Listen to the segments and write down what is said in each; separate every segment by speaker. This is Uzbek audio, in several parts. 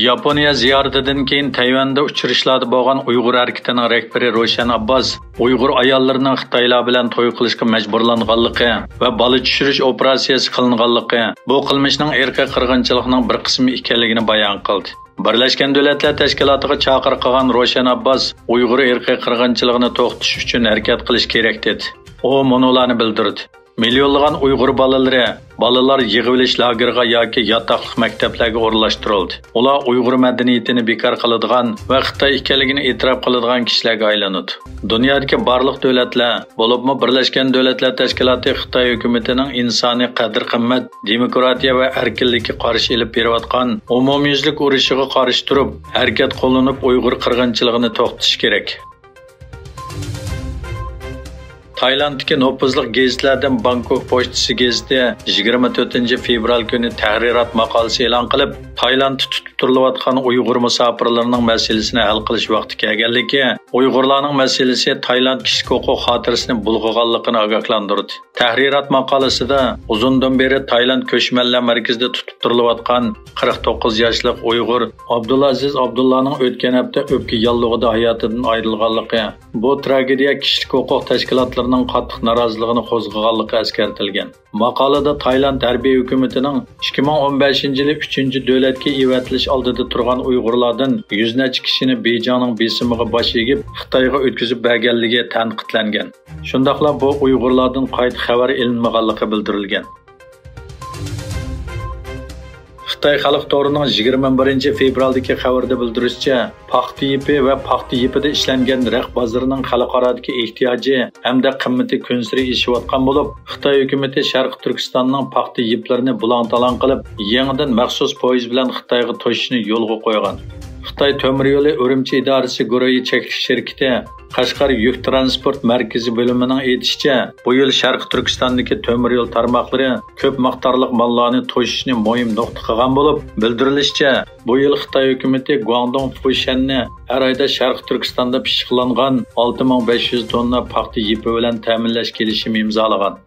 Speaker 1: Yaponiya ziyaratidan keyin Tayvanda uchrashlarda bo'lgan Uyg'ur harakatining rahbari Roshan Abbas Uyg'ur ayollarining Xitoylar bilan to'y qilishga majburlanganligi va bola tushirish operatsiyasi qilinganligi bu qilmishning irqiy qirg'inchilikning bir qismi ekanligini bayon qildi. Birlashgan Davlatlar Tashkilotiga chaqiriq qilgan Roshan Abbas Uyg'ur irqiy qirg'inchiligini to'xtatish uchun harakat qilish kerak dedi. U munolarni bildirdi. Milyonlagan Uyg'ur balalar yig'ilish lageriga yoki yotoqlik maktablarga o'rnashtirildi. Ular Uyg'ur madaniyatini bekor qiladigan va Xitoy ekanligini e'tirof qiladigan kishilarga aylanadi. Dunyodagi barliq davlatlar, bo'libmi Birlashgan Davlatlar Tashkiloti Xitoy hukumatining insoniy qadr-qimmat, demokratiya va erkinlikka qarshi elib berayotgan umumyuzlik urushiga qarshi turib, harakat qo'llanib Uyg'ur qirg'inchiligini to'xtatish kerak. Taylanddagi nopuzliq gazetlardan Bangkok pochtasi gazeti 24 fevral kuni tahrirat maqolasi e'lon qilib, Taylandda tutib turilayotgan Uyg'ur musofirlarining masalasini hal qilish vaqti kelganligi, Uyg'urlarning masalasi Tayland kishilik huquq xotirasini bulg'aganligini ogohlantirdi. Tahrirat maqolasida uzundan beri Tayland ko'chmanlar markazida tutib turilayotgan 49 yoshli Uyg'ur Abdulaziz Abdullaning o'tgan hafta o'pka yollig'ida hayotidan ayrilganligi, bu tragediya kishilik huquq tashkilotlarining qattiq noroziligini qo'zg'aganligi eskartilgan. Maqolada Tayland harbiy hukumatining 2015-yili 3-davlatga evatilish oldida turgan Uyg'urlardan 100 necha kishini Beyjingning besimiga bosh egib Xitoyga o'tkazib berganligi tanqidlangan. Shundaqla bu Uyg'urlardan qayta xabar ilinmaganligi bildirilgan. Xitoy xalq to'rining 21 fevraldagi xabarda bildirishicha, paxta ipi va paxta ipida ishlangan raq bozorining xalqarodagi ehtiyoji hamda qimmati kunsiri oshayotgan bo'lib, Xitoy hukumati Sharq Turkistonning paxta iplarini bulang-talang qilib, yangidan maxsus poyezd bilan Xitoyga to'shishni yo'lga qo'ygan. Xitoy Temir yo'li Urumchi idorasi guruhi cheklanish shirkati Qashqar yuk transport markazi bo'limining aytishicha, bu yil Sharq Turkistondagi temir yo'l tarmoqlari ko'p miqdorli mallarni to'shishni muhim nuqta qilgan bo'lib, bildirilishicha, bu yil Xitoy hukumati Guangdong Fushanni har oyda Sharq Turkistonda pishiqlangan 6500 tonna paxta ipi bilan ta'minlash kelishimi imzolagan.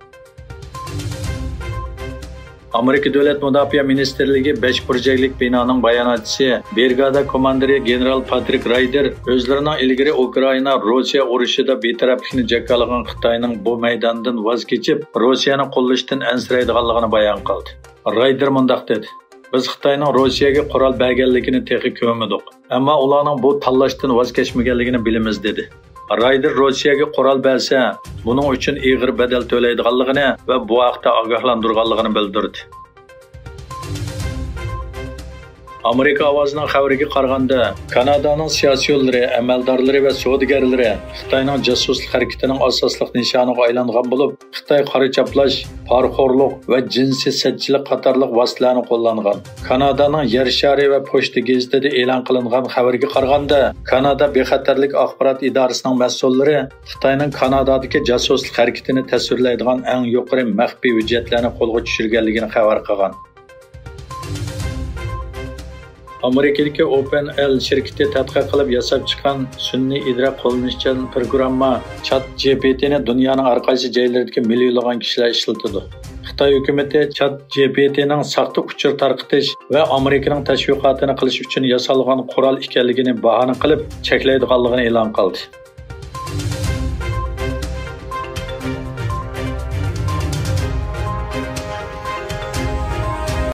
Speaker 1: Amerika Davlat Mudofaa Ministerligi 5 burchaklik binoning bayonotchisi, brigada komandiri general Patrick Ryder o'zlarining ilgari Ukraina Rossiya urushida betaraflikni jakalagan Xitoyning bu maydondan voz kechib, Rossiyani qo'llashdan ansiraydiganligini bayon qildi. Ryder mundaq dedi: "Biz Xitoyning Rossiyaga qurol berganligini texnik ko'rmadik, ammo ularning bu tanlashdan voz kechmaganligini bilamiz" dedi. Ryder Rossiyaga qurol bersa, buning uchun ig'ir bedel to'laydiganligini va bu haqda ogohlantirganligini bildirdi. Amerika ovozining xabariga qaraganda, Kanadaning siyosiy yo'llari, amaldorlari va savdogarlari Xitoyning jasuslik harakatining asosli nishoniga aylangan bo'lib, Xitoy qora chaplash, parxo'rlik va jinsiy satchilik qatorliq vositalarni qo'llangan. Kanadaning Yer shari va pochta gazetida e'lon qilingan xabarga qaraganda, Kanada bexatarlik axborot idorasining mas'ullari Xitoyning Kanadadagi jasuslik harakatini tasvirlaydigan eng yuqori maxfiy hujjatlarni qo'lga tushirganligini xabar qilgan. Amerikadagi OpenAI shirkati tadqiq qilib yasab chiqqan sun'iy idrok qo'llanishchan programma ChatGPTni dunyoning har qaysi joylaridagi millionlagan kishilar ishlatadi. Xitoy hukumati ChatGPTning saxta uchur tarqatish va Amerikaning tashviqotini qilish uchun yasalgan qurol ekanligini bahona qilib, cheklaydiganligini e'lon qildi.